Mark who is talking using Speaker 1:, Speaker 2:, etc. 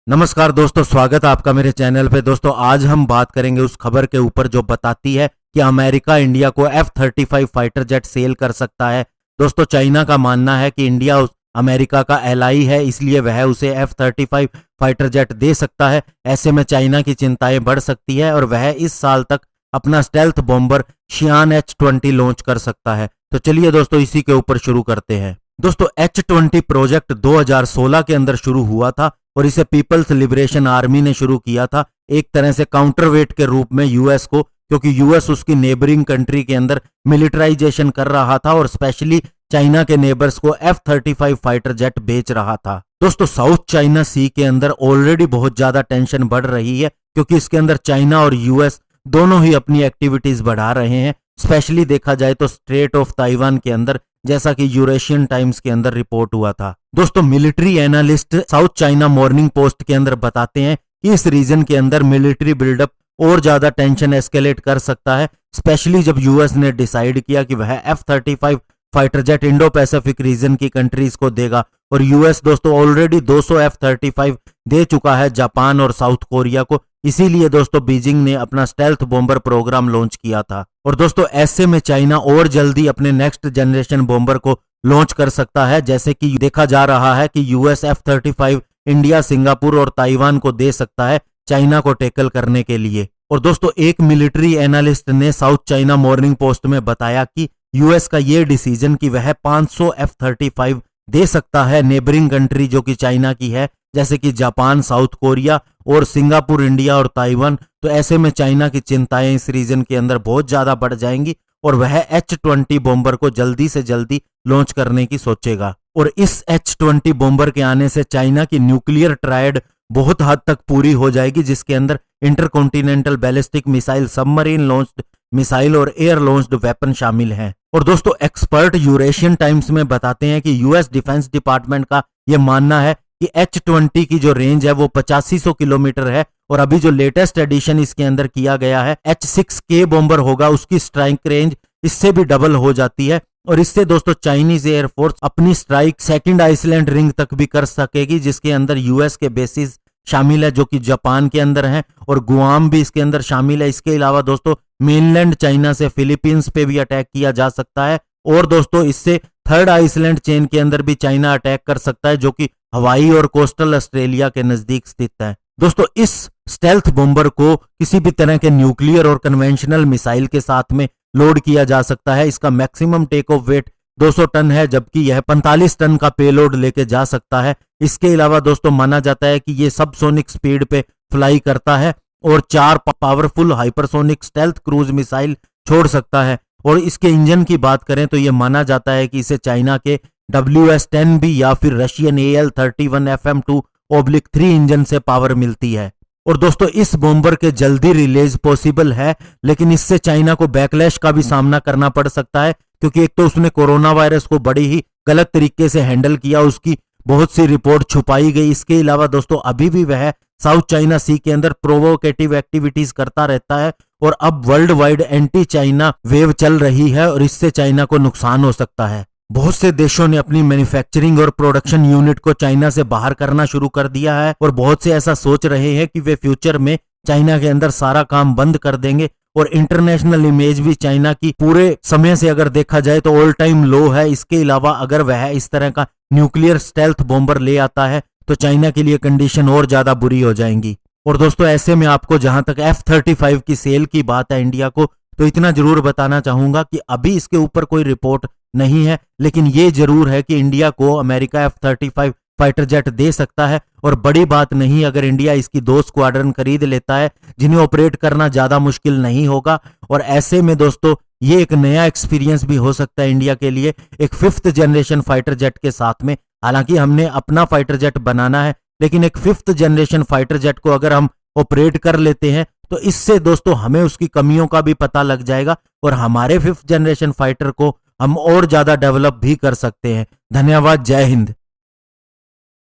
Speaker 1: नमस्कार दोस्तों, स्वागत है आपका मेरे चैनल पे। दोस्तों आज हम बात करेंगे उस खबर के ऊपर जो बताती है कि अमेरिका इंडिया को F-35 फाइटर जेट सेल कर सकता है। दोस्तों चाइना का मानना है कि इंडिया अमेरिका का एलाई है, इसलिए वह उसे F-35 फाइटर जेट दे सकता है। ऐसे में चाइना की चिंताएं बढ़ सकती है और वह इस साल तक अपना स्टेल्थ बॉम्बर शियान H-20 लॉन्च कर सकता है। तो चलिए दोस्तों इसी के ऊपर शुरू करते हैं। दोस्तों H-20 प्रोजेक्ट 2016 के अंदर शुरू हुआ था और इसे पीपल्स लिबरेशन आर्मी ने शुरू किया था, एक तरह से काउंटरवेट के रूप में यूएस को, क्योंकि यूएस उसकी नेबरिंग कंट्री के अंदर मिलिटराइजेशन कर रहा था और स्पेशली चाइना के नेबर्स को F-35 फाइटर जेट बेच रहा था। दोस्तों साउथ चाइना सी के अंदर ऑलरेडी बहुत ज्यादा टेंशन बढ़ रही है, क्योंकि इसके अंदर चाइना और यूएस दोनों ही अपनी एक्टिविटीज बढ़ा रहे हैं। स्पेशली देखा जाए तो स्ट्रेट ऑफ ताइवान के अंदर, जैसा कि यूरेशियन टाइम्स के अंदर रिपोर्ट हुआ था। दोस्तों military analyst south China morning post के अंदर बताते हैं कि इस रीजन के अंदर मिलिट्री बिल्डअप और ज्यादा टेंशन एस्केलेट कर सकता है, स्पेशली जब यूएस ने डिसाइड किया कि वह F-35 fighter jet Indo Pacific region की कंट्रीज को देगा। और यूएस दोस्तों ऑलरेडी 200 F-35 दे चुका है जापान और साउथ कोरिया को, इसीलिए दोस्तों बीजिंग ने अपना स्टेल्थ बॉम्बर प्रोग्राम लॉन्च किया था। और दोस्तों ऐसे में चाइना और जल्दी अपने नेक्स्ट जनरेशन बॉम्बर को लॉन्च कर सकता है, जैसे कि देखा जा रहा है कि यूएस F-35 इंडिया, सिंगापुर और ताइवान को दे सकता है चाइना को टैकल करने के लिए। और दोस्तों एक मिलिट्री एनालिस्ट ने साउथ चाइना मॉर्निंग पोस्ट में बताया कि यूएस का ये डिसीजन कि वह 500 F-35 दे सकता है नेबरिंग कंट्री जो कि चाइना की है, जैसे कि जापान, साउथ कोरिया और सिंगापुर, इंडिया और ताइवान। तो ऐसे में चाइना की चिंताएं इस रीजन के अंदर बहुत ज्यादा बढ़ जाएंगी और वह H-20 बॉम्बर को जल्दी से जल्दी लॉन्च करने की सोचेगा। और इस H-20 बॉम्बर के आने से चाइना की न्यूक्लियर ट्रायड बहुत हद तक पूरी हो जाएगी, जिसके अंदर intercontinental ballistic missile, submarine launched missile और एयर लॉन्च्ड वेपन शामिल हैं। और दोस्तों एक्सपर्ट यूरेशियन टाइम्स में बताते हैं कि यूएस डिफेंस डिपार्टमेंट का यह मानना है कि H-20 की जो रेंज है वो 8500 किलोमीटर है और अभी जो लेटेस्ट एडिशन इसके अंदर किया गया है H-6K बॉम्बर होगा, उसकी स्ट्राइक रेंज इससे भी डबल हो जाती है। और इससे दोस्तों चाइनीज एयरफोर्स अपनी स्ट्राइक सेकंड आइसलैंड रिंग तक भी कर सकेगी, जिसके अंदर यूएस के बेसिस शामिल है जो कि जापान के अंदर है और गुआम भी इसके अंदर शामिल है। इसके अलावा दोस्तों मेनलैंड चाइना से फिलीपींस पे भी अटैक किया जा सकता है और दोस्तों इससे थर्ड आइसलैंड चेन के अंदर भी चाइना अटैक कर सकता है, जो कि हवाई और कोस्टल ऑस्ट्रेलिया के नजदीक स्थित है। दोस्तों इस स्टेल्थ बॉम्बर को किसी भी तरह के न्यूक्लियर और कन्वेंशनल मिसाइल के साथ में लोड किया जा सकता है। इसका maximum take off weight 200 ton है, जबकि यह 45 टन का पेलोड लेके जा सकता है। इसके अलावा दोस्तों माना जाता है कि यह सबसोनिक स्पीड पे फ्लाई करता है और 4 powerful hypersonic stealth cruise missile छोड़ सकता है। और इसके इंजन की बात करें तो यह माना जाता है कि इसे चाइना के WS-10B या फिर रशियन AL-31 FM2/3 इंजन से पावर मिलती है। और दोस्तों इस बॉम्बर के जल्दी रिलीज पॉसिबल है, लेकिन इससे चाइना को बैकलैश का भी सामना करना पड़ सकता है, क्योंकि एक तो उसने कोरोना वायरस को बड़ी ही गलत तरीके से हैंडल किया, उसकी बहुत सी रिपोर्ट छुपाई गई। इसके अलावा दोस्तों अभी भी वह साउथ चाइना सी के अंदर प्रोवोकेटिव एक्टिविटीज करता रहता है और अब world wide anti China wave चल रही है और इससे चाइना को नुकसान हो सकता है। बहुत से देशों ने अपनी मैन्युफैक्चरिंग और प्रोडक्शन यूनिट को चाइना से बाहर करना शुरू कर दिया है और बहुत से ऐसा सोच रहे हैं कि वे फ्यूचर में चाइना के अंदर सारा काम बंद कर देंगे। और इंटरनेशनल इमेज भी चाइना की पूरे समय से अगर देखा जाए तो ऑल टाइम लो है। इसके अलावा अगर वह इस तरह का न्यूक्लियर स्टेल्थ बॉम्बर ले आता है तो चाइना के लिए कंडीशन और ज्यादा बुरी हो जाएंगी। और दोस्तों ऐसे में आपको जहां तक F-35 की सेल की बात है इंडिया को, तो इतना जरूर बताना चाहूंगा कि अभी इसके ऊपर कोई रिपोर्ट नहीं है, लेकिन ये जरूर है कि इंडिया को अमेरिका F-35 फाइटर जेट दे सकता है। और बड़ी बात नहीं अगर इंडिया इसकी 2 स्क्वाड्रन खरीद लेता है, जिन्हें ऑपरेट करना ज्यादा मुश्किल नहीं होगा। और ऐसे में दोस्तों ये एक नया एक्सपीरियंस भी हो सकता है इंडिया के लिए, एक 5th जनरेशन फाइटर जेट के साथ में। हालांकि हमने अपना फाइटर जेट बनाना है, लेकिन एक 5th जनरेशन फाइटर जेट को अगर हम ऑपरेट कर लेते हैं तो इससे दोस्तों हमें उसकी कमियों का भी पता लग जाएगा और हमारे 5th जनरेशन फाइटर को हम और ज्यादा डेवलप भी कर सकते हैं। धन्यवाद, जय हिंद।